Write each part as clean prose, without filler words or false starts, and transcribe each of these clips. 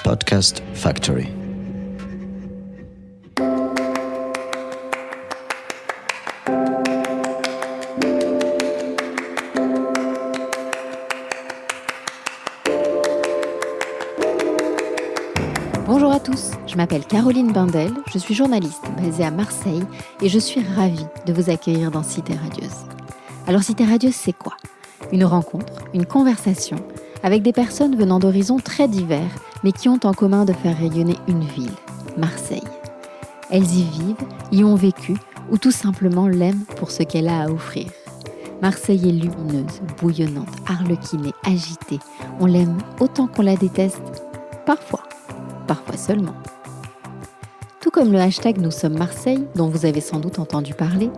Podcast Factory. Bonjour à tous, je m'appelle Caroline Bindel, je suis journaliste basée à Marseille et je suis ravie de vous accueillir dans Cité Radieuse. Alors Cité Radieuse, c'est quoi ? Une rencontre, une conversation avec des personnes venant d'horizons très divers mais qui ont en commun de faire rayonner une ville, Marseille. Elles y vivent, y ont vécu ou tout simplement l'aiment pour ce qu'elle a à offrir. Marseille est lumineuse, bouillonnante, arlequinée, agitée. On l'aime autant qu'on la déteste, parfois seulement. Tout comme le hashtag Nous sommes Marseille, dont vous avez sans doute entendu parler,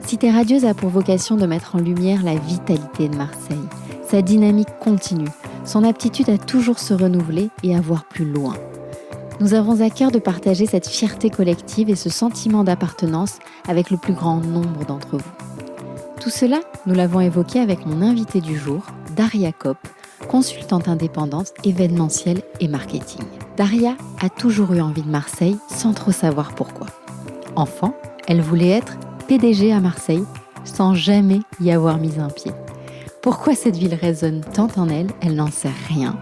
Cité Radieuse a pour vocation de mettre en lumière la vitalité de Marseille, sa dynamique continue, son aptitude à toujours se renouveler et à voir plus loin. Nous avons à cœur de partager cette fierté collective et ce sentiment d'appartenance avec le plus grand nombre d'entre vous. Tout cela, nous l'avons évoqué avec mon invitée du jour, Daria Kopp, consultante indépendante, événementielle et marketing. Daria a toujours eu envie de Marseille sans trop savoir pourquoi. Enfant, elle voulait être PDG à Marseille sans jamais y avoir mis un pied. Pourquoi cette ville résonne tant en elle, elle n'en sait rien.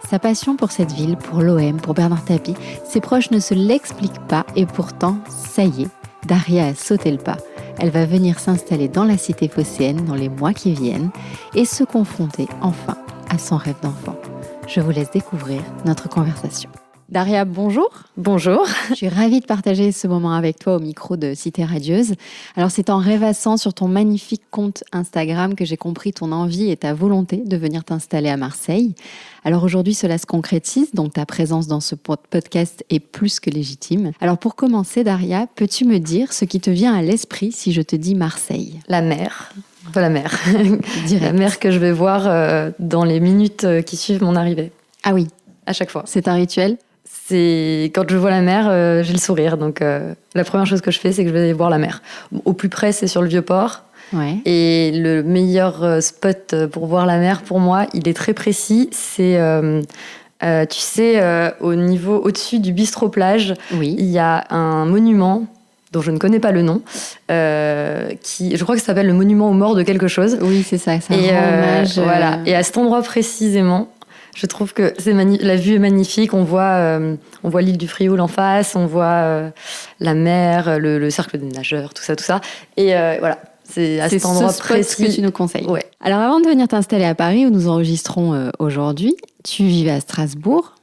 Sa passion pour cette ville, pour l'OM, pour Bernard Tapie, ses proches ne se l'expliquent pas et pourtant, ça y est, Daria a sauté le pas. Elle va venir s'installer dans la cité phocéenne dans les mois qui viennent et se confronter enfin à son rêve d'enfant. Je vous laisse découvrir notre conversation. Daria, bonjour. Bonjour. Je suis ravie de partager ce moment avec toi au micro de Cité Radieuse. Alors, c'est en rêvassant sur ton magnifique compte Instagram que j'ai compris ton envie et ta volonté de venir t'installer à Marseille. Alors aujourd'hui, cela se concrétise, donc ta présence dans ce podcast est plus que légitime. Alors pour commencer, Daria, peux-tu me dire ce qui te vient à l'esprit si je te dis Marseille ? La mer. Enfin, la mer. Direct. La mer que je vais voir dans les minutes qui suivent mon arrivée. Ah oui. À chaque fois. C'est un rituel ? C'est quand je vois la mer, j'ai le sourire. Donc la première chose que je fais, c'est que je vais voir la mer. Au plus près, c'est sur le Vieux-Port. Ouais. Et le meilleur spot pour voir la mer, pour moi, il est très précis. C'est, tu sais, au-dessus du bistrot plage, Oui. il y a un monument dont je ne connais pas le nom, je crois que ça s'appelle le monument aux morts de quelque chose. Oui, c'est ça. Ça Et rend hommage. voilà. Et à cet endroit précisément, je trouve que la vue est magnifique. On voit l'île du Frioul en face, on voit la mer, le cercle des nageurs, tout ça. Et voilà, c'est à cet endroit précis que tu nous conseilles. Ouais. Alors avant de venir t'installer à Paris, où nous enregistrons aujourd'hui, tu vivais à Strasbourg.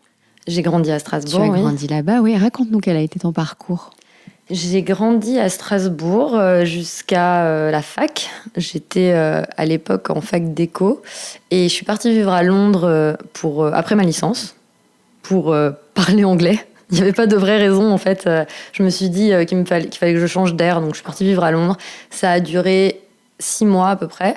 J'ai grandi à Strasbourg. Tu as grandi là-bas, oui. Raconte-nous quel a été ton parcours. J'ai grandi à Strasbourg jusqu'à la fac. J'étais à l'époque en fac d'éco et je suis partie vivre à Londres après ma licence pour parler anglais. Il n'y avait pas de vraie raison en fait. Je me suis dit qu'il fallait que je change d'air, donc je suis partie vivre à Londres. Ça a duré 6 mois à peu près.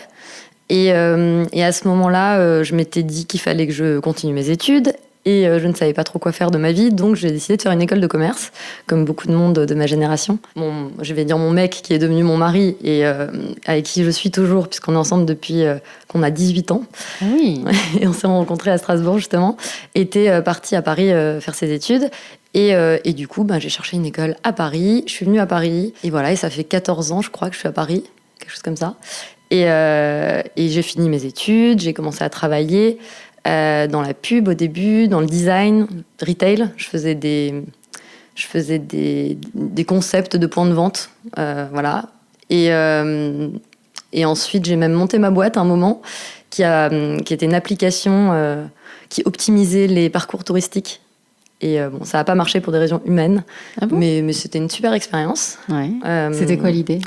Et à ce moment-là, je m'étais dit qu'il fallait que je continue mes études. Et je ne savais pas trop quoi faire de ma vie, donc j'ai décidé de faire une école de commerce, comme beaucoup de monde de ma génération. Je vais dire mon mec, qui est devenu mon mari, et avec qui je suis toujours, puisqu'on est ensemble depuis qu'on a 18 ans. Ah oui. Et on s'est rencontrés à Strasbourg, justement. Était parti à Paris faire ses études. Et du coup, j'ai cherché une école à Paris. Je suis venue à Paris. Et voilà, et ça fait 14 ans, je crois, que je suis à Paris. Quelque chose comme ça. Et j'ai fini mes études, j'ai commencé à travailler dans la pub au début, dans le design, retail. Je faisais des concepts de points de vente, voilà. Et ensuite, j'ai même monté ma boîte à un moment qui était une application qui optimisait les parcours touristiques. Et ça n'a pas marché pour des raisons humaines, mais c'était une super expérience. Ouais. C'était quoi l'idée ?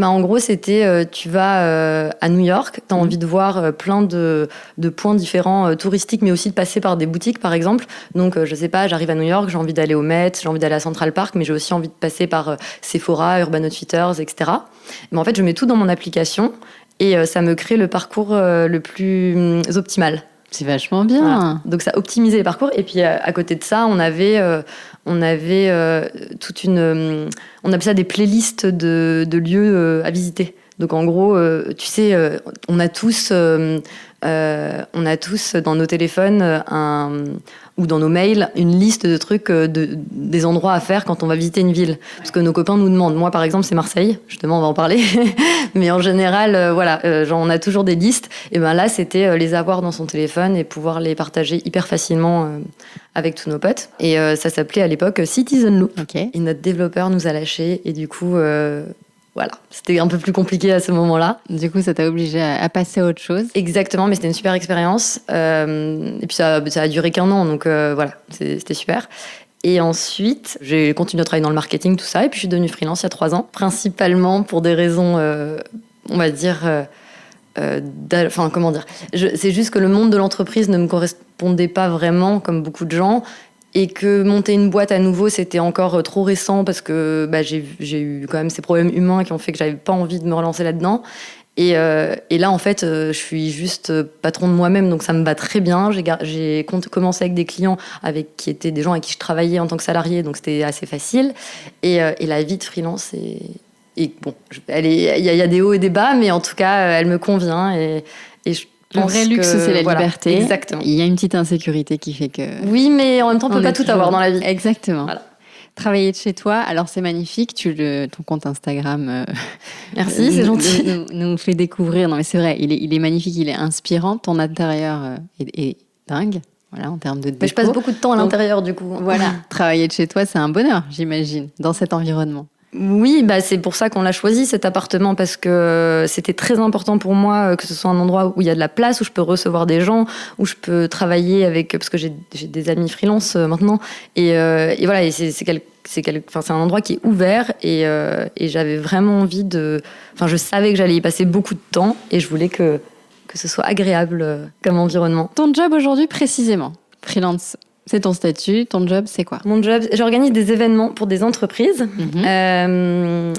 En gros, c'était tu vas à New York, tu as envie de voir plein de points différents touristiques, mais aussi de passer par des boutiques, par exemple. Donc, je sais pas, j'arrive à New York, j'ai envie d'aller au Met, j'ai envie d'aller à Central Park, mais j'ai aussi envie de passer par Sephora, Urban Outfitters, etc. Mais en fait, je mets tout dans mon application et ça me crée le parcours le plus optimal. C'est vachement bien. Voilà. Donc, ça optimisait les parcours. Et puis, à côté de ça, on avait toute une... on appelle ça des playlists de lieux à visiter. Donc, en gros, tu sais, on a tous on a tous dans nos téléphones ou dans nos mails une liste de trucs, des endroits à faire quand on va visiter une ville. Parce que nos copains nous demandent. Moi, par exemple, c'est Marseille. Justement, on va en parler. Mais en général, genre, on a toujours des listes. Et ben là, c'était les avoir dans son téléphone et pouvoir les partager hyper facilement avec tous nos potes. Et ça s'appelait à l'époque Citizen Loop. Okay. Et notre développeur nous a lâchés. Et du coup... Voilà, c'était un peu plus compliqué à ce moment-là. Du coup, ça t'a obligé à passer à autre chose. Exactement, mais c'était une super expérience. Et puis ça a duré qu'1 an, donc voilà, c'était super. Et ensuite, j'ai continué à travailler dans le marketing, tout ça, et puis je suis devenue freelance il y a 3 ans, principalement pour des raisons, on va dire... comment dire, c'est juste que le monde de l'entreprise ne me correspondait pas vraiment, comme beaucoup de gens. Et que monter une boîte à nouveau, c'était encore trop récent parce que j'ai eu quand même ces problèmes humains qui ont fait que j'avais pas envie de me relancer là-dedans. Et là, en fait, je suis juste patron de moi-même, donc ça me va très bien. J'ai commencé avec des clients qui étaient des gens avec qui je travaillais en tant que salarié, donc c'était assez facile. Et la vie de freelance est bon, il y a des hauts et des bas, mais en tout cas, elle me convient et je le vrai luxe, c'est la liberté. Exactement. Il y a une petite insécurité qui fait que... Oui, mais en même temps, on ne peut pas tout avoir dans la vie. Exactement. Voilà. Travailler de chez toi, alors c'est magnifique. Ton compte Instagram... Merci, c'est gentil. Nous fait découvrir. Non, mais c'est vrai, il est magnifique, il est inspirant. Ton intérieur est dingue, voilà, en termes de déco. Mais je passe beaucoup de temps à l'intérieur, du coup. Voilà, travailler de chez toi, c'est un bonheur, j'imagine, dans cet environnement. Oui, c'est pour ça qu'on l'a choisi, cet appartement, parce que c'était très important pour moi que ce soit un endroit où il y a de la place, où je peux recevoir des gens, où je peux travailler avec... Parce que j'ai des amis freelance maintenant. Et voilà, et c'est un endroit qui est ouvert et j'avais vraiment envie de... Enfin, je savais que j'allais y passer beaucoup de temps et je voulais que ce soit agréable comme environnement. Ton job aujourd'hui, précisément, freelance, c'est ton statut, ton job, c'est quoi ? Mon job, j'organise des événements pour des entreprises.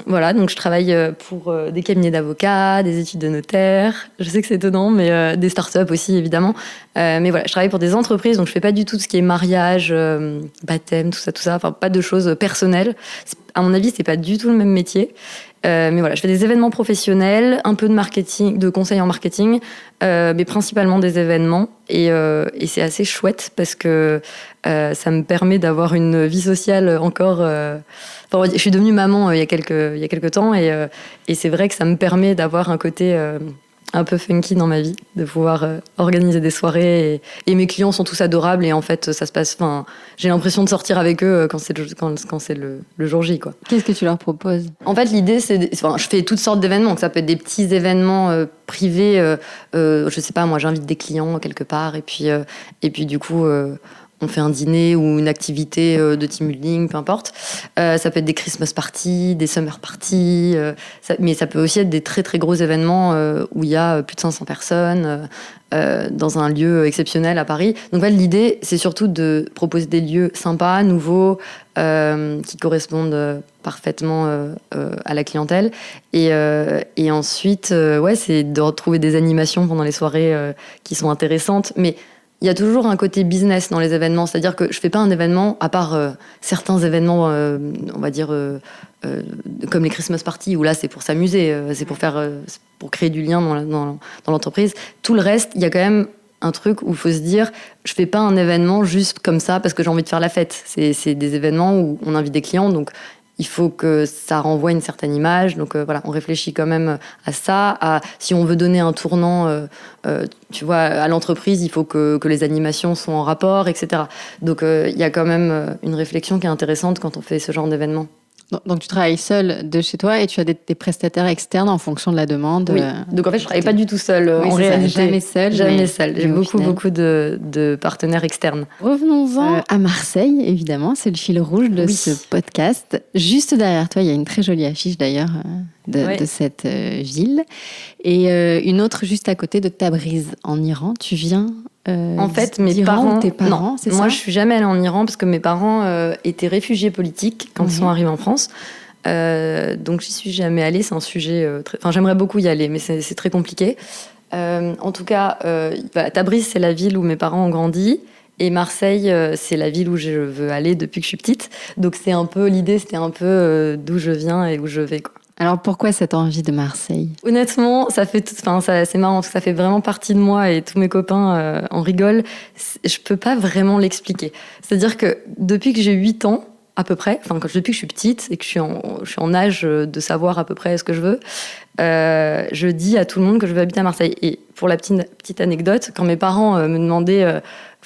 Voilà, donc je travaille pour des cabinets d'avocats, des études de notaire. Je sais que c'est étonnant, mais des startups aussi, évidemment. Mais voilà, je travaille pour des entreprises, donc je fais pas du tout ce qui est mariage, baptême, tout ça. Enfin, pas de choses personnelles. À mon avis, c'est pas du tout le même métier. Mais voilà, je fais des événements professionnels, un peu de marketing, de conseils en marketing, mais principalement des événements. Et c'est assez chouette parce que ça me permet d'avoir une vie sociale encore... je suis devenue maman il y a quelques temps et c'est vrai que ça me permet d'avoir un côté... un peu funky dans ma vie, de pouvoir organiser des soirées et mes clients sont tous adorables et en fait ça se passe, j'ai l'impression de sortir avec eux quand c'est le jour J, quoi. Qu'est-ce que tu leur proposes ? En fait l'idée je fais toutes sortes d'événements, donc ça peut être des petits événements privés, je sais pas, moi j'invite des clients quelque part et puis du coup on fait un dîner ou une activité de team building, peu importe. Ça peut être des Christmas parties, des summer parties, mais ça peut aussi être des très très gros événements où il y a plus de 500 personnes dans un lieu exceptionnel à Paris. Donc l'idée, c'est surtout de proposer des lieux sympas, nouveaux, qui correspondent parfaitement à la clientèle. Et ensuite, c'est de retrouver des animations pendant les soirées qui sont intéressantes. Mais il y a toujours un côté business dans les événements, c'est-à-dire que je fais pas un événement, à part certains événements, on va dire, comme les Christmas parties, où là c'est pour s'amuser, c'est pour créer du lien dans l'entreprise. Tout le reste, il y a quand même un truc où il faut se dire, je fais pas un événement juste comme ça parce que j'ai envie de faire la fête. C'est des événements où on invite des clients, donc il faut que ça renvoie une certaine image. Donc voilà, on réfléchit quand même à ça. Si on veut donner un tournant, tu vois, à l'entreprise, il faut que les animations soient en rapport, etc. Donc il y a quand même une réflexion qui est intéressante quand on fait ce genre d'événement. Donc tu travailles seul de chez toi et tu as des prestataires externes en fonction de la demande. Oui. Donc en fait je travaille pas du tout seul. Oui, en réalité, jamais seul. J'ai beaucoup de partenaires externes. Revenons-en à Marseille, évidemment, c'est le fil rouge de ce podcast. Juste derrière toi, il y a une très jolie affiche d'ailleurs de cette ville et une autre juste à côté de Tabriz en Iran. Tu viens en fait, mes parents, tes parents, non, c'est ça ? Moi, je suis jamais allée en Iran parce que mes parents étaient réfugiés politiques quand ils sont arrivés en France. Donc, j'y suis jamais allée. C'est un sujet. J'aimerais beaucoup y aller, mais c'est très compliqué. En tout cas, Tabriz, c'est la ville où mes parents ont grandi. Et Marseille, c'est la ville où je veux aller depuis que je suis petite. Donc, l'idée, c'était un peu d'où je viens et où je vais, quoi. Alors pourquoi cette envie de Marseille ? Honnêtement, c'est marrant parce que ça fait vraiment partie de moi et tous mes copains en rigolent. Je peux pas vraiment l'expliquer. C'est-à-dire que depuis que j'ai 8 ans, à peu près, depuis que je suis petite et que je suis en âge de savoir à peu près ce que je veux, je dis à tout le monde que je veux habiter à Marseille. Et pour la petite anecdote, quand mes parents me demandaient,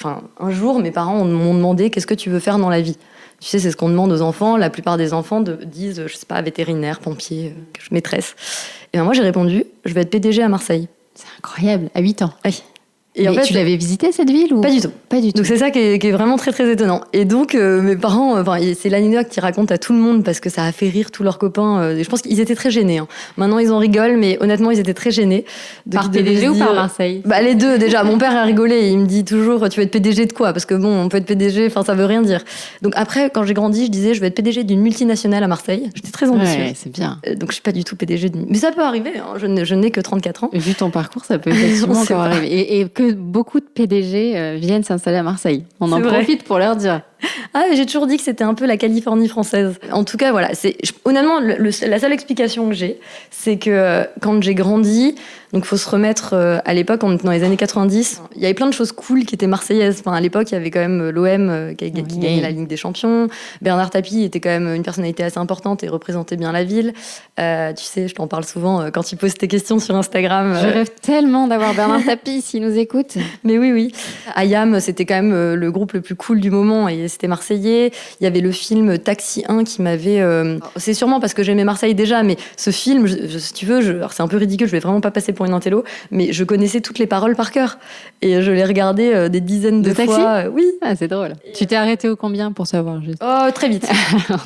un jour, mes parents m'ont demandé qu'est-ce que tu veux faire dans la vie. Tu sais, c'est ce qu'on demande aux enfants. La plupart des enfants disent, je sais pas, vétérinaire, pompier, maîtresse. Et ben moi, j'ai répondu, je vais être PDG à Marseille. C'est incroyable, à 8 ans. Oui. Et en fait, tu l'avais visité cette ville ou... Pas du tout. Pas du tout. Donc c'est ça qui est vraiment très très étonnant. Et donc mes parents, c'est l'anecdote qu'ils racontent à tout le monde parce que ça a fait rire tous leurs copains. Et je pense qu'ils étaient très gênés. Hein. Maintenant ils en rigolent, mais honnêtement ils étaient très gênés. Donc, par PDG ou par Marseille ? Les deux déjà. Mon père a rigolé. Il me dit toujours, tu veux être PDG de quoi ? Parce que bon, on peut être PDG, ça veut rien dire. Donc après, quand j'ai grandi, je disais, je veux être PDG d'une multinationale à Marseille. J'étais très ambitieuse. Ouais, c'est bien. Donc je suis pas du tout PDG mais ça peut arriver. Hein. Je n'ai que 34 ans. Vu ton parcours, ça peut effectivement encore arriver. Et que beaucoup de PDG viennent s'installer à Marseille. On en profite pour leur dire. Ah, j'ai toujours dit que c'était un peu la Californie française. En tout cas, voilà. Honnêtement, la seule explication que j'ai, c'est que quand j'ai grandi, donc faut se remettre à l'époque, on était dans les années 90, il y avait plein de choses cool qui étaient marseillaises. À l'époque, il y avait quand même l'OM qui gagnait la Ligue des Champions. Bernard Tapie était quand même une personnalité assez importante et représentait bien la ville. Tu sais, je t'en parle souvent quand tu poses tes questions sur Instagram. Je rêve tellement d'avoir Bernard Tapie s'il nous écoute. Mais oui. IAM, c'était quand même le groupe le plus cool du moment et c'était marseillais. Il y avait le film Taxi 1 qui m'avait... c'est sûrement parce que j'aimais Marseille déjà, mais ce film, si tu veux, alors c'est un peu ridicule, je vais vraiment pas passer pour une intello, mais je connaissais toutes les paroles par cœur. Et je les regardais des dizaines de fois. Oui. Ah, c'est drôle. Tu t'es arrêté au combien pour savoir juste ? Oh, très vite.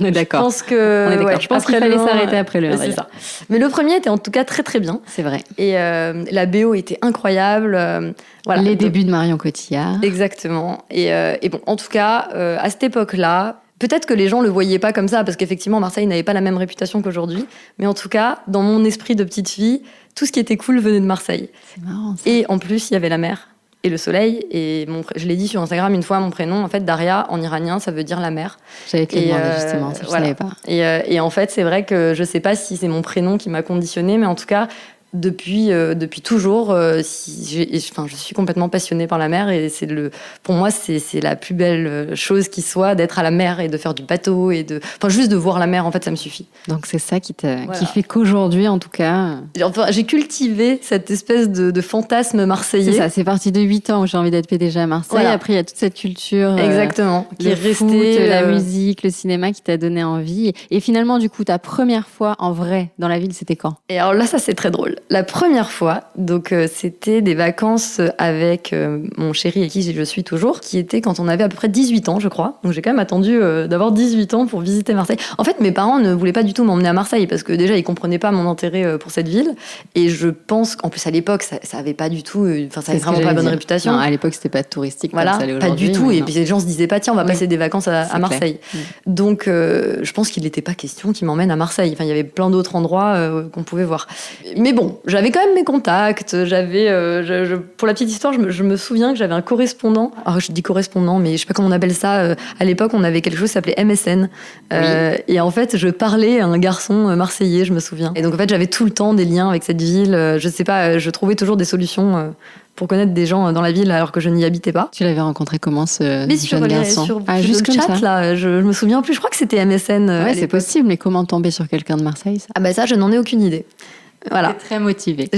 On est d'accord. Je pense que... On est d'accord. Je pense qu'il fallait s'arrêter après le 1. C'est ça. Mais le premier était en tout cas très très bien. C'est vrai. Et la BO était incroyable. Voilà. Les débuts de Marion Cotillard. Exactement. Et bon, en tout cas, à cette époque-là, peut-être que les gens le voyaient pas comme ça, parce qu'effectivement, Marseille n'avait pas la même réputation qu'aujourd'hui. Mais en tout cas, dans mon esprit de petite fille, tout ce qui était cool venait de Marseille. C'est marrant, ça. Et en plus, il y avait la mer et le soleil. Et je l'ai dit sur Instagram une fois, mon prénom, en fait, Daria, en iranien, ça veut dire la mer. J'allais te le demander justement, ça je savais pas. Et en fait, c'est vrai que je sais pas si c'est mon prénom qui m'a conditionnée, mais en tout cas... Depuis toujours, je suis complètement passionnée par la mer et pour moi c'est la plus belle chose qui soit d'être à la mer et de faire du bateau et juste de voir la mer, en fait ça me suffit. Donc c'est ça qui fait qu'aujourd'hui en tout cas... j'ai cultivé cette espèce de fantasme marseillais. C'est ça, c'est parti de 8 ans où j'ai envie d'être PDG à Marseille. Voilà. Après il y a toute cette culture exactement qui est restée, la musique, le cinéma qui t'a donné envie. Et finalement du coup ta première fois en vrai dans la ville c'était quand ? Et alors là ça c'est très drôle. La première fois, donc c'était des vacances avec mon chéri et qui je suis toujours, qui était quand on avait à peu près 18 ans, je crois. Donc j'ai quand même attendu d'avoir 18 ans pour visiter Marseille. En fait, mes parents ne voulaient pas du tout m'emmener à Marseille parce que déjà, ils comprenaient pas mon intérêt pour cette ville. Et je pense qu'en plus, à l'époque, ça avait pas du tout... ça avait vraiment pas bonne réputation. Non, à l'époque, c'était pas touristique voilà, comme ça l'est pas aujourd'hui. du tout. Et puis les gens se disaient pas, tiens, on va passer des vacances à Marseille. Clair. Donc je pense qu'il n'était pas question qu'ils m'emmènent à Marseille. Enfin, il y avait plein d'autres endroits qu'on pouvait voir. Mais bon, j'avais quand même mes contacts, pour la petite histoire, je me souviens que j'avais un correspondant. Alors je dis correspondant, mais je sais pas comment on appelle ça. À l'époque, on avait quelque chose qui s'appelait MSN. Et en fait, je parlais à un garçon marseillais, je me souviens. Et donc en fait, j'avais tout le temps des liens avec cette ville. Je sais pas, je trouvais toujours des solutions pour connaître des gens dans la ville alors que je n'y habitais pas. Tu l'avais rencontré comment ce jeune garçon ? Sur le chat, là, je me souviens plus. Je crois que c'était MSN. Ouais, c'est possible. Mais comment tomber sur quelqu'un de Marseille, ça ? Ah bah ça, je n'en ai aucune idée. Voilà. J'étais très motivée.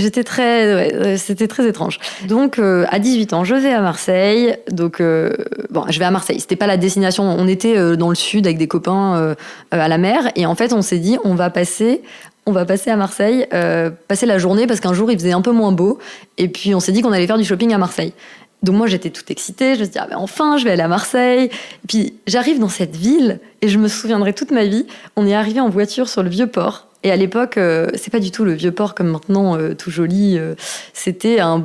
C'était très étrange. Donc, à 18 ans, je vais à Marseille. Donc, je vais à Marseille. C'était pas la destination. On était dans le sud avec des copains à la mer. Et en fait, on s'est dit, on va passer à Marseille, passer la journée parce qu'un jour, il faisait un peu moins beau. Et puis, on s'est dit qu'on allait faire du shopping à Marseille. Donc moi, j'étais toute excitée. Je me suis dit, enfin, je vais aller à Marseille. Et puis, j'arrive dans cette ville et je me souviendrai toute ma vie. On est arrivé en voiture sur le Vieux-Port. Et à l'époque, c'est pas du tout le Vieux-Port comme maintenant, tout joli. C'était un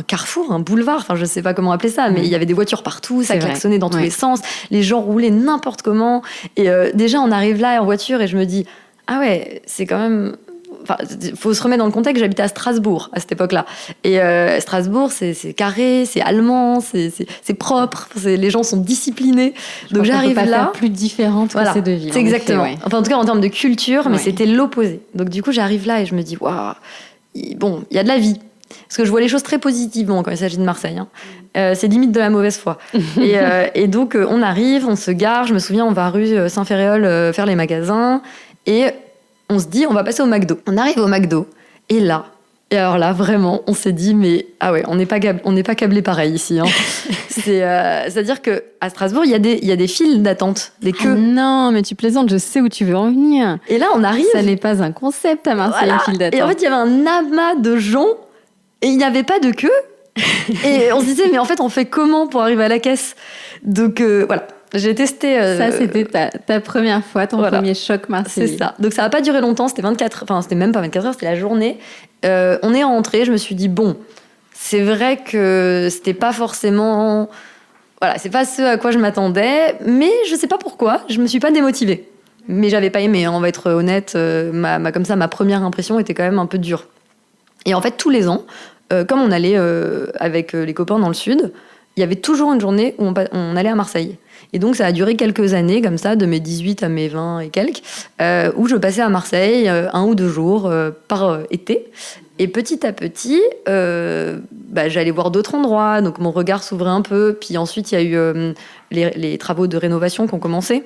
carrefour, un boulevard. Enfin, je sais pas comment appeler ça, mais il y avait des voitures partout, ça klaxonnait dans tous les sens. Les gens roulaient n'importe comment. Et déjà, on arrive là en voiture et je me dis, ah ouais, c'est quand même faut se remettre dans le contexte. J'habitais à Strasbourg à cette époque-là. Et Strasbourg, c'est carré, c'est allemand, c'est propre. Les gens sont disciplinés. Donc j'arrive là. On peut pas là. faire plus différente que ces deux villes. C'est exactement. Effet, ouais. Enfin, en tout cas, en termes de culture, mais c'était l'opposé. Donc du coup, j'arrive là et je me dis, waouh, bon, il y a de la vie. Parce que je vois les choses très positivement quand il s'agit de Marseille. C'est limite de la mauvaise foi. Et donc, on arrive, on se gare. Je me souviens, on va rue Saint-Féréol faire les magasins. Et on se dit, on va passer au McDo. On arrive au McDo. Et alors là, vraiment, on s'est dit, mais ah ouais, on n'est pas câblé pareil ici. C'est-à-dire qu'à Strasbourg, il y a des files d'attente, des queues. Ah non, mais tu plaisantes, je sais où tu veux en venir. Et là, on arrive. Ça n'est pas un concept à Marseille, une file d'attente. Et en fait, il y avait un amas de gens. Et il n'y avait pas de queue. Et on se disait, mais en fait, on fait comment pour arriver à la caisse? Donc voilà, j'ai testé. Ça, c'était ta première fois, ton premier choc marseillais. C'est ça. Donc ça n'a pas duré longtemps, c'était même pas 24 heures, c'était la journée. On est rentré, je me suis dit, bon, c'est vrai que c'était pas forcément. Voilà, c'est pas ce à quoi je m'attendais, mais je sais pas pourquoi, je me suis pas démotivée. Mais j'avais pas aimé, on va être honnête, comme ça, ma première impression était quand même un peu dure. Et en fait, tous les ans, comme on allait avec les copains dans le sud, il y avait toujours une journée où on allait à Marseille. Et donc, ça a duré quelques années, comme ça, de mes 18 à mes 20 et quelques, où je passais à Marseille 1 ou 2 jours par été. Et petit à petit, j'allais voir d'autres endroits, donc mon regard s'ouvrait un peu. Puis ensuite, il y a eu les travaux de rénovation qui ont commencé.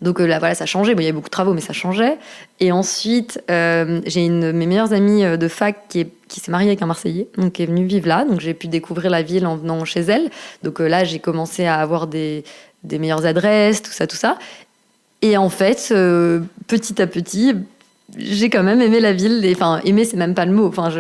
Donc là, voilà, ça changeait. Bon, il y avait beaucoup de travaux, mais ça changeait. Et ensuite, j'ai une de mes meilleures amies de fac qui s'est mariée avec un Marseillais, donc qui est venue vivre là. Donc j'ai pu découvrir la ville en venant chez elle. Donc là, j'ai commencé à avoir des meilleures adresses, tout ça. Et en fait, petit à petit, j'ai quand même aimé la ville. Enfin, aimer, c'est même pas le mot. Enfin,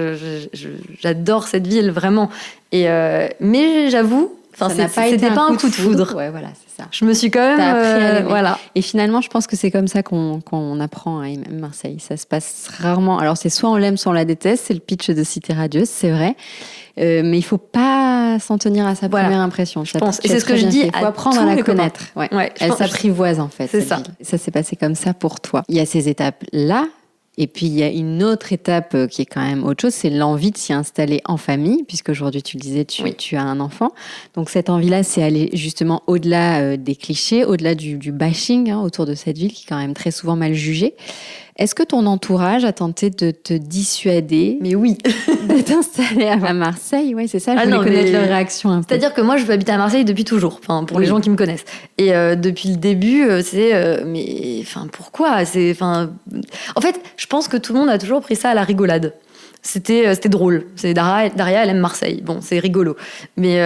j'adore cette ville, vraiment. Mais j'avoue, c'était pas un coup de foudre. Ouais, voilà, c'est ça. Je me suis quand même appris à l'aimer. voilà. Et finalement, je pense que c'est comme ça qu'on apprend à aimer Marseille. Ça se passe rarement. Alors, c'est soit on l'aime, soit on la déteste. C'est le pitch de Cité Radieuse, c'est vrai. Mais il faut pas s'en tenir à sa première impression. Je pense. Et c'est ce que je dis. Il faut apprendre à la connaître. Ouais. Elle s'apprivoise en fait. C'est ça. Ça s'est passé comme ça pour toi. Il y a ces étapes-là. Et puis, il y a une autre étape qui est quand même autre chose, c'est l'envie de s'y installer en famille, puisque aujourd'hui, tu le disais, tu as un enfant. Donc, cette envie-là, c'est aller justement au-delà des clichés, au-delà du bashing autour de cette ville qui est quand même très souvent mal jugée. Est-ce que ton entourage a tenté de te dissuader Mais oui. de t'installer à Marseille? Oui, c'est ça, je voulais connaître leur réaction un peu. C'est-à-dire que moi, je veux habiter à Marseille depuis toujours, pour les gens qui me connaissent. Et depuis le début, mais pourquoi? En fait, je pense que tout le monde a toujours pris ça à la rigolade. C'était drôle. Daria, elle aime Marseille. Bon, c'est rigolo. Mais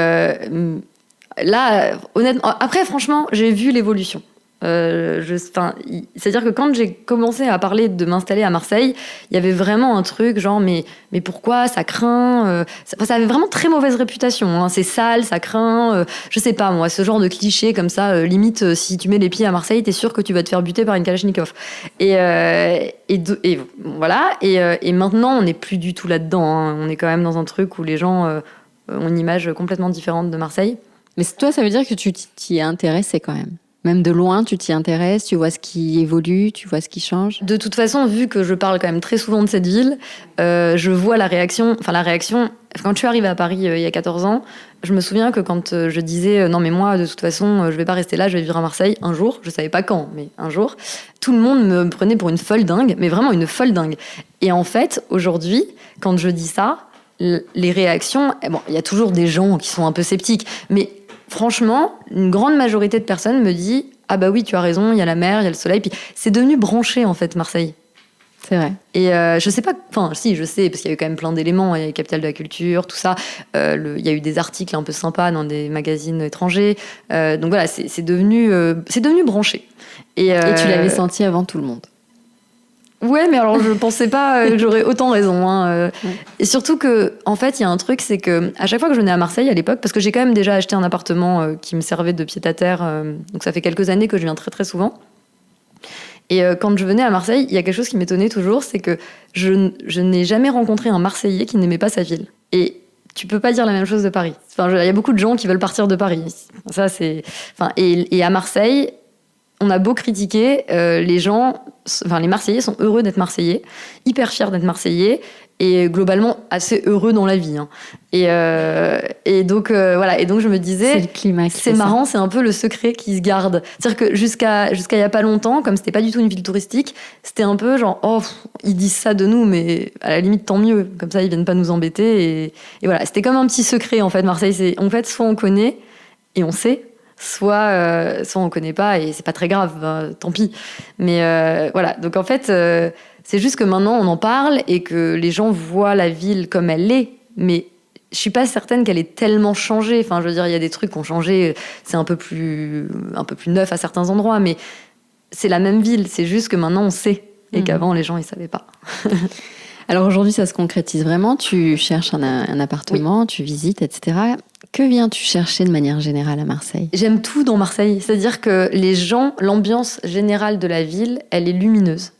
là, honnêtement, après, franchement, j'ai vu l'évolution. C'est-à-dire que quand j'ai commencé à parler de m'installer à Marseille, il y avait vraiment un truc genre mais pourquoi ça craint, ça avait vraiment très mauvaise réputation, c'est sale, ça craint, je sais pas moi, ce genre de cliché comme ça, limite si tu mets les pieds à Marseille, t'es sûr que tu vas te faire buter par une Kalachnikov. Et voilà. Et maintenant on n'est plus du tout là-dedans. On est quand même dans un truc où les gens ont une image complètement différente de Marseille. Mais toi, ça veut dire que tu t'y es intéressée quand même. Même de loin, tu t'y intéresses, tu vois ce qui évolue, tu vois ce qui change. De toute façon, vu que je parle quand même très souvent de cette ville, je vois la réaction. Quand je suis arrivée à Paris il y a 14 ans, je me souviens que quand je disais non mais moi de toute façon je vais pas rester là, je vais vivre à Marseille un jour, je savais pas quand, mais un jour, tout le monde me prenait pour une folle dingue, mais vraiment une folle dingue. Et en fait, aujourd'hui, quand je dis ça, les réactions, il y a toujours des gens qui sont un peu sceptiques, mais franchement, une grande majorité de personnes me dit « Ah bah oui, tu as raison, il y a la mer, il y a le soleil. » Puis c'est devenu branché, en fait, Marseille. C'est vrai. Et je sais pas... Enfin, si, je sais, parce qu'il y a eu quand même plein d'éléments. Il y a eu Capitale de la Culture, tout ça. Il y a eu des articles un peu sympas dans des magazines étrangers. Donc voilà, c'est devenu branché. Et tu l'avais senti avant tout le monde. Ouais, mais alors je pensais pas que j'aurais autant raison. Et surtout que, en fait, il y a un truc, c'est que à chaque fois que je venais à Marseille à l'époque, parce que j'ai quand même déjà acheté un appartement qui me servait de pied-à-terre, donc ça fait quelques années que je viens très très souvent. Et quand je venais à Marseille, il y a quelque chose qui m'étonnait toujours, c'est que je n'ai jamais rencontré un Marseillais qui n'aimait pas sa ville. Et tu peux pas dire la même chose de Paris. Enfin, il y a beaucoup de gens qui veulent partir de Paris. Ça, c'est. Enfin, et à Marseille. on a beau critiquer, les Marseillais sont heureux d'être Marseillais, hyper fiers d'être Marseillais, et globalement assez heureux dans la vie. Hein. Et donc, voilà. Et donc, je me disais, c'est le climat qui c'est marrant, c'est un peu le secret qui se garde. C'est-à-dire que jusqu'à il y a pas longtemps, comme c'était pas du tout une ville touristique, c'était un peu genre, ils disent ça de nous, mais à la limite, tant mieux. Comme ça, ils viennent pas nous embêter. Et voilà, c'était comme un petit secret, en fait, Marseille. En fait, soit on connaît et on sait, soit on connaît pas et c'est pas très grave, tant pis. Mais voilà, donc en fait, c'est juste que maintenant on en parle et que les gens voient la ville comme elle est, mais je suis pas certaine qu'elle ait tellement changé. Enfin, je veux dire, il y a des trucs qui ont changé, c'est un peu plus neuf à certains endroits, mais c'est la même ville, c'est juste que maintenant on sait et qu'avant les gens ils savaient pas. Alors aujourd'hui, ça se concrétise vraiment. Tu cherches un appartement, tu visites, etc. Que viens-tu chercher de manière générale à Marseille ? J'aime tout dans Marseille. C'est-à-dire que les gens, l'ambiance générale de la ville, elle est lumineuse.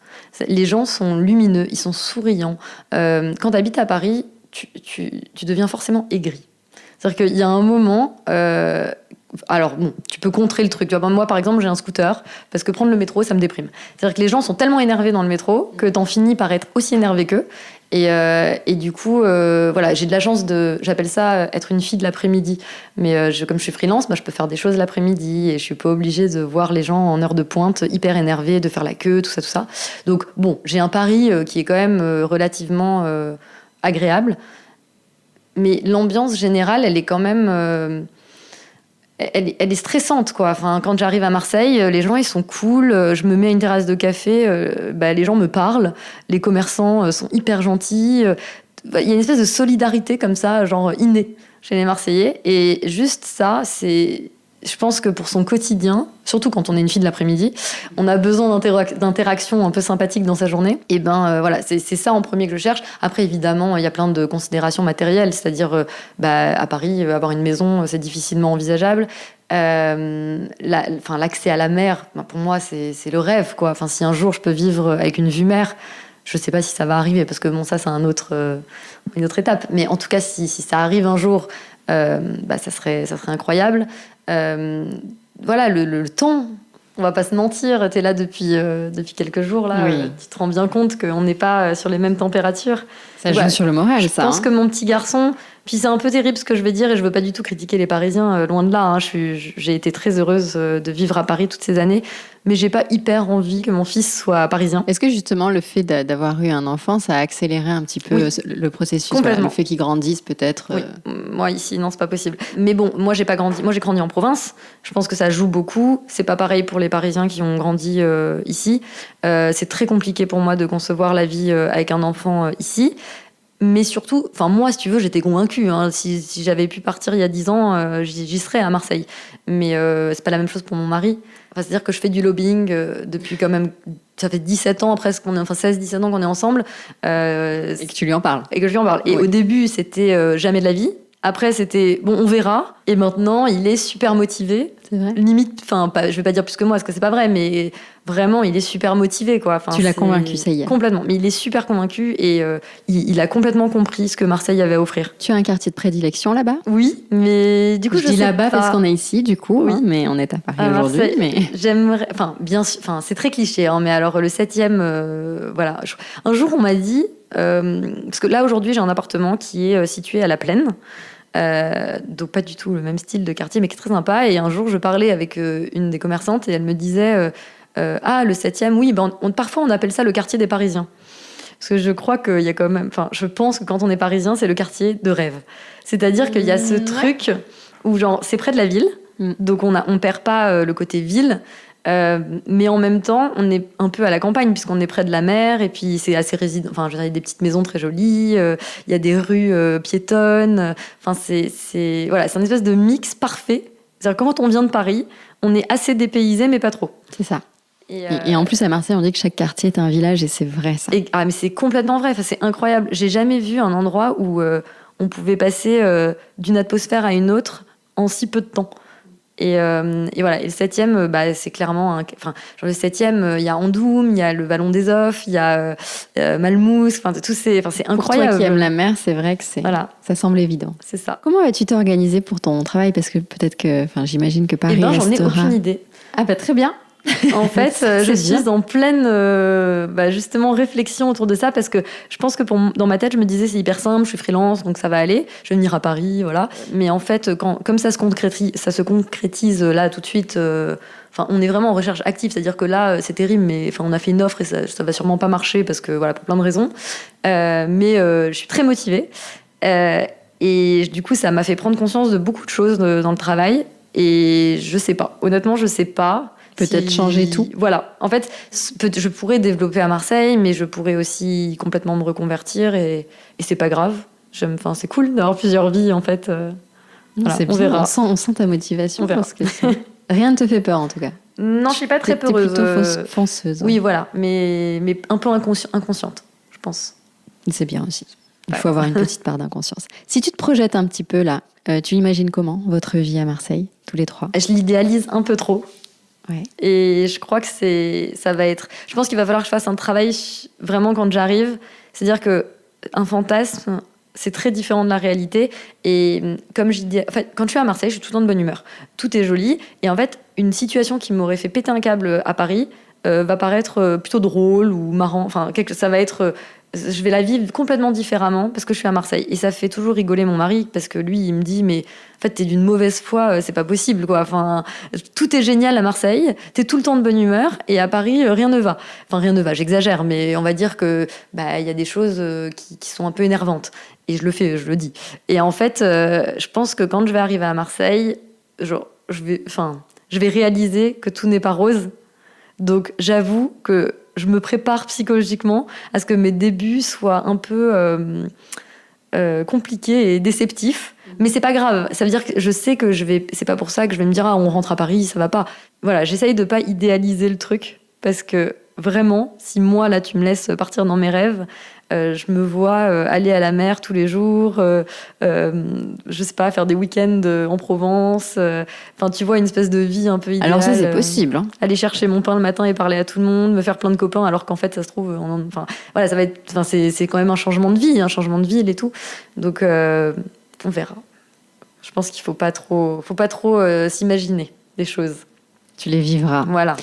Les gens sont lumineux, ils sont souriants. Quand tu habites à Paris, tu deviens forcément aigri. C'est-à-dire qu'il y a un moment... alors bon, tu peux contrer le truc. Tu vois, moi, par exemple, j'ai un scooter parce que prendre le métro, ça me déprime. C'est-à-dire que les gens sont tellement énervés dans le métro que t'en finis par être aussi énervé qu'eux. Et du coup, voilà, j'ai de la chance j'appelle ça être une fille de l'après-midi. Mais comme je suis freelance, je peux faire des choses l'après-midi et je suis pas obligée de voir les gens en heure de pointe hyper énervés, de faire la queue, tout ça. Donc bon, j'ai un Paris qui est quand même relativement agréable. Mais l'ambiance générale, elle est quand même... Elle est stressante, quoi. Enfin, quand j'arrive à Marseille, les gens, ils sont cool. Je me mets à une terrasse de café, les gens me parlent. Les commerçants sont hyper gentils. Il y a une espèce de solidarité comme ça, genre innée chez les Marseillais. Et juste ça, c'est... Je pense que pour son quotidien, surtout quand on est une fille de l'après-midi, on a besoin d'interactions un peu sympathiques dans sa journée. Et voilà, c'est ça en premier que je cherche. Après, évidemment, il y a plein de considérations matérielles, c'est-à-dire à Paris, avoir une maison, c'est difficilement envisageable. L'accès à la mer, pour moi, c'est le rêve, quoi. Enfin, si un jour je peux vivre avec une vue mer, je sais pas si ça va arriver, parce que bon, ça, c'est une autre étape. Mais en tout cas, si ça arrive un jour, ça serait incroyable. Voilà, le temps, on va pas se mentir, t'es là depuis quelques jours là, oui. Tu te rends bien compte qu'on n'est pas sur les mêmes températures. Ça joue sur le moral, ça. Je pense que mon petit garçon, puis c'est un peu terrible ce que je vais dire et je veux pas du tout critiquer les Parisiens, loin de là. Hein. J'ai été très heureuse de vivre à Paris toutes ces années, mais j'ai pas hyper envie que mon fils soit parisien. Est-ce que justement le fait d'avoir eu un enfant, ça a accéléré un petit peu le processus, complètement. Le fait qu'il grandisse peut-être Oui. Moi ici, non, c'est pas possible. Mais bon, moi j'ai grandi en province. Je pense que ça joue beaucoup. C'est pas pareil pour les Parisiens qui ont grandi ici. C'est très compliqué pour moi de concevoir la vie avec un enfant ici. Mais surtout, moi, si tu veux, j'étais convaincue. Hein. Si j'avais pu partir il y a 10 ans, j'y serais à Marseille. Mais c'est pas la même chose pour mon mari. C'est-à-dire que je fais du lobbying depuis quand même... Ça fait 17 ans, presque, 16-17 ans qu'on est ensemble. Et que tu lui en parles. Et que je lui en parle. Et oui. Au début, c'était jamais de la vie. Après, c'était bon, on verra. Et maintenant, il est super motivé. C'est vrai. Limite, je vais pas dire plus que moi, parce que c'est pas vrai, mais vraiment, il est super motivé, quoi. Tu l'as convaincu, ça y est. Complètement. Mais il est super convaincu et il a complètement compris ce que Marseille avait à offrir. Tu as un quartier de prédilection là-bas ? Oui, mais du coup, je dis sais là-bas pas. parce qu'on est ici, du coup, oui. mais on est à Paris aujourd'hui. Mais j'aimerais, bien sûr, c'est très cliché, hein, mais alors le 7e, voilà. Un jour, on m'a dit, parce que là aujourd'hui, j'ai un appartement qui est situé à la Plaine. Donc pas du tout le même style de quartier mais qui est très sympa, et un jour je parlais avec une des commerçantes et elle me disait le 7e, oui, parfois on appelle ça le quartier des Parisiens, parce que je crois qu'il y a quand même, je pense que quand on est parisien c'est le quartier de rêve, c'est-à-dire qu'il y a ce truc où genre c'est près de la ville, donc on perd pas le côté ville. Mais en même temps, on est un peu à la campagne puisqu'on est près de la mer et puis c'est assez résident. Il y a des petites maisons très jolies, il y a des rues piétonnes. C'est un espèce de mix parfait. C'est-à-dire que quand on vient de Paris, on est assez dépaysé mais pas trop. C'est ça. Et en plus à Marseille, on dit que chaque quartier est un village et c'est vrai ça. Mais c'est complètement vrai. C'est incroyable. J'ai jamais vu un endroit où on pouvait passer d'une atmosphère à une autre en si peu de temps. Et voilà. Et le 7e, c'est clairement... le 7e, il y a Andoum, il y a le Vallon des Offs, il y a Malmousse, c'est incroyable. Pour toi qui aimes la mer, c'est vrai que ça semble évident. C'est ça. Comment vas-tu t'organiser pour ton travail ? Parce que peut-être que... j'imagine que Paris j'en ai aucune idée. Ah très bien. En fait, je suis en pleine justement réflexion autour de ça parce que je pense que dans ma tête, je me disais c'est hyper simple, je suis freelance donc ça va aller, je vais venir à Paris, voilà. Mais en fait, comme ça se concrétise là tout de suite. On est vraiment en recherche active, c'est-à-dire que là, c'est terrible, mais on a fait une offre et ça va sûrement pas marcher parce que voilà pour plein de raisons. Mais je suis très motivée et du coup, ça m'a fait prendre conscience de beaucoup de choses dans le travail et je sais pas. Honnêtement, je sais pas. Peut-être changer tout. Voilà. En fait, je pourrais développer à Marseille, mais je pourrais aussi complètement me reconvertir et c'est pas grave. C'est cool d'avoir plusieurs vies, en fait. Voilà, c'est bien. On verra. On sent ta motivation. Parce que rien ne te fait peur, en tout cas. Non, je suis pas très peureuse. T'es plutôt fonceuse. Oui, voilà. Mais un peu inconsciente, je pense. C'est bien aussi. Il faut avoir une petite part d'inconscience. Si tu te projettes un petit peu là, tu imagines comment votre vie à Marseille, tous les trois? Je l'idéalise un peu trop. Ouais. Et je crois que ça va être... Je pense qu'il va falloir que je fasse un travail vraiment quand j'arrive. C'est-à-dire qu'un fantasme, c'est très différent de la réalité. Et comme je dis... En fait, quand je suis à Marseille, je suis tout le temps de bonne humeur. Tout est joli. Et en fait, une situation qui m'aurait fait péter un câble à Paris va paraître plutôt drôle ou marrant. Ça va être... Je vais la vivre complètement différemment parce que je suis à Marseille. Et ça fait toujours rigoler mon mari parce que lui, il me dit mais en fait, t'es d'une mauvaise foi, c'est pas possible, quoi. Tout est génial à Marseille, t'es tout le temps de bonne humeur et à Paris, rien ne va. Rien ne va, j'exagère, mais on va dire que y a des choses qui sont un peu énervantes. Et je le dis. Et en fait, je pense que quand je vais arriver à Marseille, je vais réaliser que tout n'est pas rose. Donc j'avoue que je me prépare psychologiquement à ce que mes débuts soient un peu compliqués et déceptifs. Mais c'est pas grave. Ça veut dire que je sais que c'est pas pour ça que je vais me dire on rentre à Paris, ça va pas. Voilà, j'essaye de pas idéaliser le truc parce que vraiment, si moi là tu me laisses partir dans mes rêves, je me vois aller à la mer tous les jours, je sais pas, faire des week-ends en Provence. Tu vois, une espèce de vie un peu idéale. Alors ça, c'est possible. Hein. Aller chercher mon pain le matin et parler à tout le monde, me faire plein de copains, alors qu'en fait, ça se trouve... voilà, ça va être... c'est quand même un changement de vie, un changement de ville et tout. Donc, on verra. Je pense qu'il faut pas trop s'imaginer des choses. Tu les vivras. Voilà.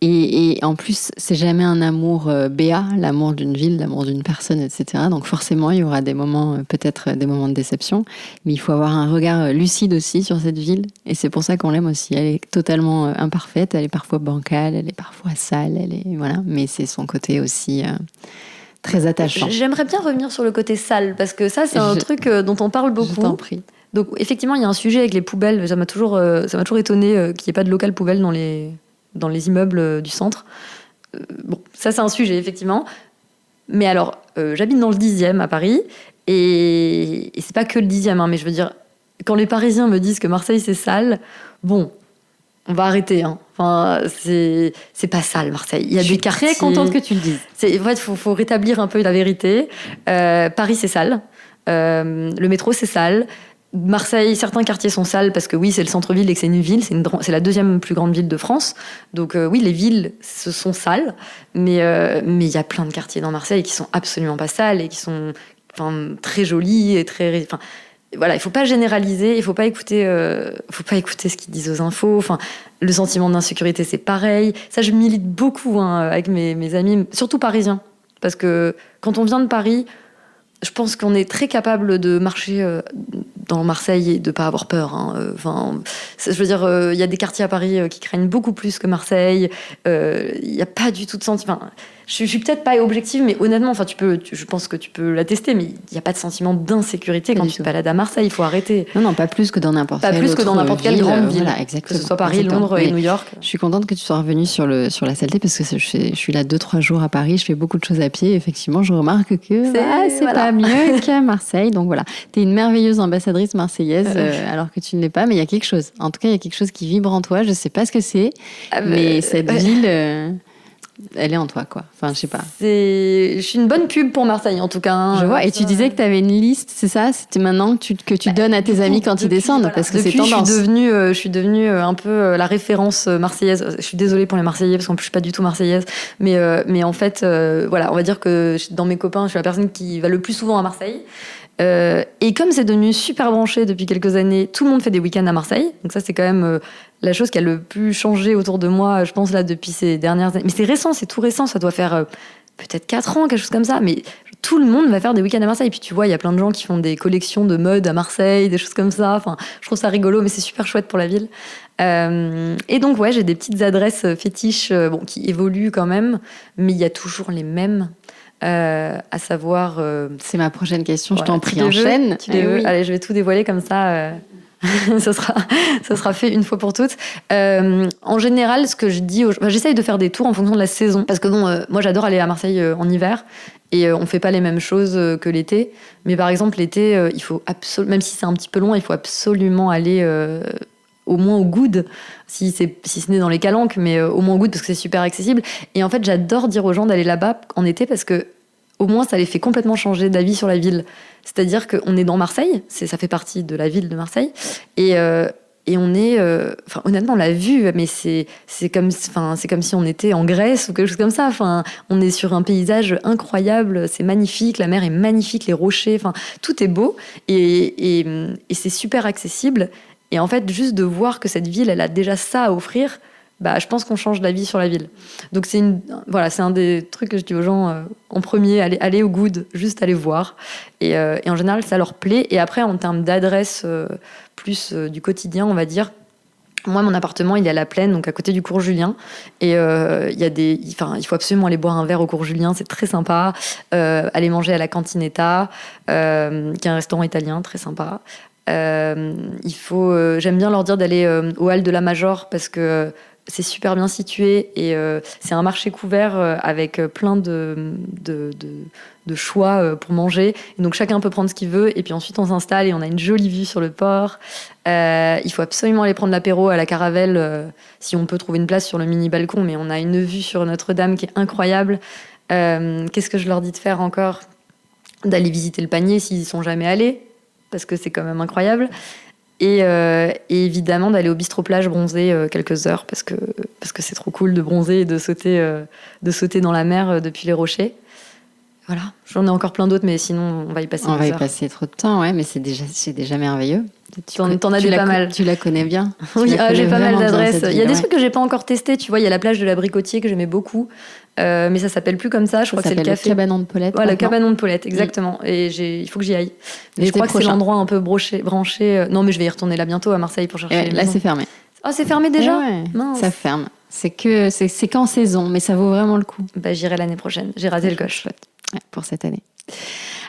Et en plus, c'est jamais un amour béat, l'amour d'une ville, l'amour d'une personne, etc. Donc forcément, il y aura des moments, peut-être des moments de déception, mais il faut avoir un regard lucide aussi sur cette ville. Et c'est pour ça qu'on l'aime aussi. Elle est totalement imparfaite, elle est parfois bancale, elle est parfois sale, voilà. Mais c'est son côté aussi très attachant. J'aimerais bien revenir sur le côté sale, parce que ça, c'est un truc dont on parle beaucoup. Je t'en prie. Donc effectivement, il y a un sujet avec les poubelles. Ça m'a toujours étonné qu'il n'y ait pas de local poubelle dans les immeubles du centre. Ça c'est un sujet, effectivement. Mais alors, j'habite dans le 10e à Paris, et c'est pas que le 10e, mais je veux dire, quand les Parisiens me disent que Marseille c'est sale, on va arrêter. C'est pas sale, Marseille. Il y a des quartiers... Je suis très contente que tu le dises. En fait, faut rétablir un peu la vérité. Paris c'est sale. Le métro c'est sale. Marseille, certains quartiers sont sales parce que oui, c'est le centre-ville et que c'est une ville, c'est la deuxième plus grande ville de France. Donc oui, les villes se sont sales, mais il y a plein de quartiers dans Marseille qui sont absolument pas sales et qui sont très jolis et très... Voilà, il faut pas généraliser, il faut pas écouter ce qu'ils disent aux infos. Le sentiment d'insécurité, c'est pareil. Ça, je milite beaucoup avec mes amis, surtout parisiens, parce que quand on vient de Paris, je pense qu'on est très capable de marcher dans Marseille et de pas avoir peur. Je veux dire, il y a des quartiers à Paris qui craignent beaucoup plus que Marseille. Il n'y a pas du tout de sentiment. Je suis peut-être pas objective, mais honnêtement, je pense que tu peux l'attester, mais il n'y a pas de sentiment d'insécurité quand tu te balades à Marseille. Il faut arrêter. Non, pas plus que dans n'importe quelle grande ville. Voilà, exactement. Que ce soit Paris, Londres et New York. Je suis contente que tu sois revenue sur la saleté parce que je suis là 2-3 jours à Paris, je fais beaucoup de choses à pied. Effectivement, je remarque que c'est pas mieux qu'à Marseille. Donc voilà, tu es une merveilleuse ambassadrice marseillaise alors que tu ne l'es pas, mais il y a quelque chose. En tout cas, il y a quelque chose qui vibre en toi. Je sais pas ce que c'est, mais cette ville... elle est en toi, quoi. Je sais pas. Je suis une bonne pub pour Marseille, en tout cas. Je vois. Et tu disais que tu avais une liste, c'est ça? C'était maintenant que tu donnes à tes amis quand ils descendent, parce que c'est tendance. Je suis devenue un peu la référence marseillaise. Je suis désolée pour les Marseillais, parce qu'en plus, je suis pas du tout marseillaise. Mais en fait, on va dire que dans mes copains, je suis la personne qui va le plus souvent à Marseille. Et comme c'est devenu super branché depuis quelques années, tout le monde fait des week-ends à Marseille. Donc ça, c'est quand même la chose qui a le plus changé autour de moi, je pense, là, depuis ces dernières années. Mais c'est récent, c'est tout récent. Ça doit faire peut-être 4 ans, quelque chose comme ça. Mais tout le monde va faire des week-ends à Marseille. Et puis tu vois, il y a plein de gens qui font des collections de mode à Marseille, des choses comme ça. Enfin, je trouve ça rigolo, mais c'est super chouette pour la ville. Et donc, ouais, j'ai des petites adresses fétiches qui évoluent quand même. Mais il y a toujours les mêmes. À savoir... C'est ma prochaine question, je t'en prie, enchaîne. Tu les veux. Oui. Allez, je vais tout dévoiler comme ça. ça sera fait une fois pour toutes. En général, ce que je dis, j'essaye de faire des tours en fonction de la saison. Parce que moi, j'adore aller à Marseille en hiver. Et on fait pas les mêmes choses que l'été. Mais par exemple, l'été, il faut même si c'est un petit peu loin, il faut absolument aller... au moins au Goudes, si ce n'est dans les Calanques, mais au moins au Goudes parce que c'est super accessible. Et en fait, j'adore dire aux gens d'aller là-bas en été parce que au moins ça les fait complètement changer d'avis sur la ville. C'est-à-dire qu'on est dans Marseille, ça fait partie de la ville de Marseille, et on est, honnêtement, on l'a vu, mais c'est comme si on était en Grèce ou quelque chose comme ça. Enfin, on est sur un paysage incroyable, c'est magnifique, la mer est magnifique, les rochers, enfin, tout est beau et c'est super accessible. Et en fait, juste de voir que cette ville, elle a déjà ça à offrir, je pense qu'on change d'avis sur la ville. Donc c'est un des trucs que je dis aux gens en premier, aller au Good, juste aller voir. Et en général, ça leur plaît. Et après, en termes d'adresse plus du quotidien, on va dire, moi, mon appartement, il est à la Plaine, donc à côté du cours Julien. Et il faut absolument aller boire un verre au cours Julien, c'est très sympa. Aller manger à la Cantinetta, qui est un restaurant italien très sympa. J'aime bien leur dire d'aller au Hall de la Major parce que c'est super bien situé et c'est un marché couvert avec plein de choix pour manger. Et donc chacun peut prendre ce qu'il veut et puis ensuite on s'installe et on a une jolie vue sur le port. Il faut absolument aller prendre l'apéro à la Caravelle si on peut trouver une place sur le mini balcon, mais on a une vue sur Notre-Dame qui est incroyable. Qu'est-ce que je leur dis de faire encore ? D'aller visiter le Panier s'ils y sont jamais allés, parce que c'est quand même incroyable. Et évidemment, d'aller au bistrot plage bronzer quelques heures, parce que c'est trop cool de bronzer et de sauter dans la mer depuis les rochers. Voilà, j'en ai encore plein d'autres, mais sinon, on va y passer On va y passer trop de temps, ouais, mais c'est déjà merveilleux. T'en as pas mal. Tu la connais bien. Oui, j'ai pas mal d'adresses. Il y a des trucs que j'ai pas encore testés. Tu vois, il y a la plage de l'Abricotier que j'aimais beaucoup, mais ça s'appelle plus comme ça. Je crois que c'est le café. Le Cabanon de Paulette. Ouais, le Cabanon de Paulette, exactement. Et il faut que j'y aille. Mais je crois que c'est l'endroit un peu branché. Non, mais je vais y retourner là bientôt à Marseille pour chercher. Là, c'est fermé. Ah, c'est fermé déjà. Ouais, ça ferme. C'est qu'en saison, mais ça vaut vraiment le coup. J'irai l'année prochaine. J'ai raté le coche. Ouais, pour cette année.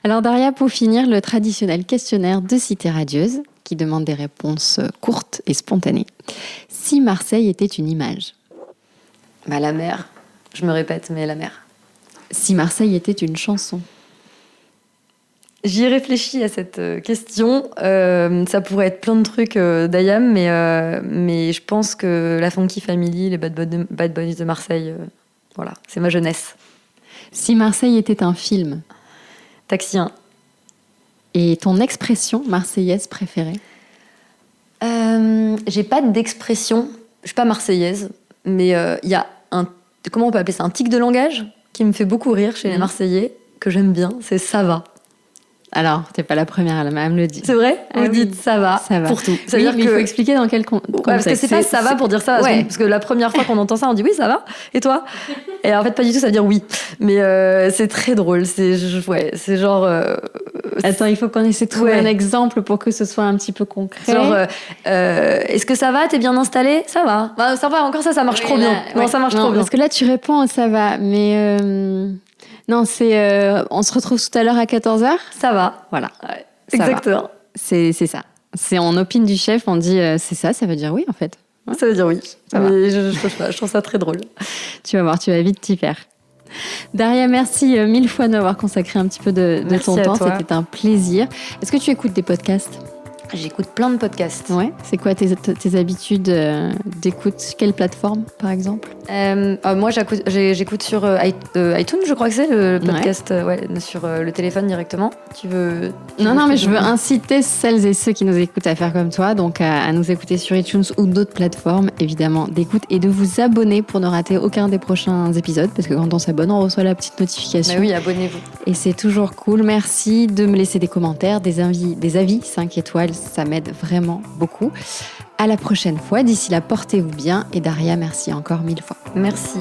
Alors Daria, pour finir, le traditionnel questionnaire de Cité Radieuse qui demande des réponses courtes et spontanées. Si Marseille était une image ? La mer. Je me répète, mais la mer. Si Marseille était une chanson ? J'y ai réfléchi à cette question. Ça pourrait être plein de trucs d'Ayam, mais je pense que la Funky Family, les Bad Boys de Marseille, voilà, c'est ma jeunesse. Si Marseille était un film ? Taxi 1. Et ton expression marseillaise préférée ? J'ai pas d'expression. Je suis pas marseillaise, mais il y a comment on peut appeler ça, un tic de langage qui me fait beaucoup rire chez les Marseillais, que j'aime bien, c'est ça va. Alors, t'es pas la première à me le dire. C'est vrai ? Vous dites ça va pour tout. Oui, mais il faut expliquer dans quel contexte. Parce que c'est pas ça va pour dire ça. Ouais. Parce que la première fois qu'on entend ça, on dit oui, ça va. Et toi ? Et en fait, pas du tout, ça veut dire oui. Mais c'est très drôle. C'est genre... Attends, il faut qu'on essaie de trouver un exemple pour que ce soit un petit peu concret. Genre, est-ce que ça va ? T'es bien installé ? Ça va. Ça va, encore ça marche trop bien. Non, ça marche trop bien. Parce que là, tu réponds ça va, mais... Non, c'est... on se retrouve tout à l'heure à 14h ? Ça va. Voilà. Ouais, exactement. C'est ça. C'est on opine du chef, on dit c'est ça veut dire oui en fait. Ouais. Ça veut dire oui. Mais je trouve ça très drôle. Tu vas voir, tu vas vite t'y faire. Daria, merci 1000 fois de m'avoir consacré un petit peu de ton temps. C'était un plaisir. Est-ce que tu écoutes des podcasts ? J'écoute plein de podcasts. Ouais. C'est quoi tes habitudes d'écoute? Quelle plateforme, par exemple? Moi, j'écoute sur iTunes, je crois que c'est le podcast, sur le téléphone directement. Non, mais je veux inciter celles et ceux qui nous écoutent à faire comme toi, donc à nous écouter sur iTunes ou d'autres plateformes, évidemment, d'écoute, et de vous abonner pour ne rater aucun des prochains épisodes, parce que quand on s'abonne, on reçoit la petite notification. Bah oui, abonnez-vous. Et c'est toujours cool. Merci de me laisser des commentaires, des avis 5 étoiles. Ça m'aide vraiment beaucoup. À la prochaine fois. D'ici là, portez-vous bien. Et Daria, merci encore 1000 fois. Merci.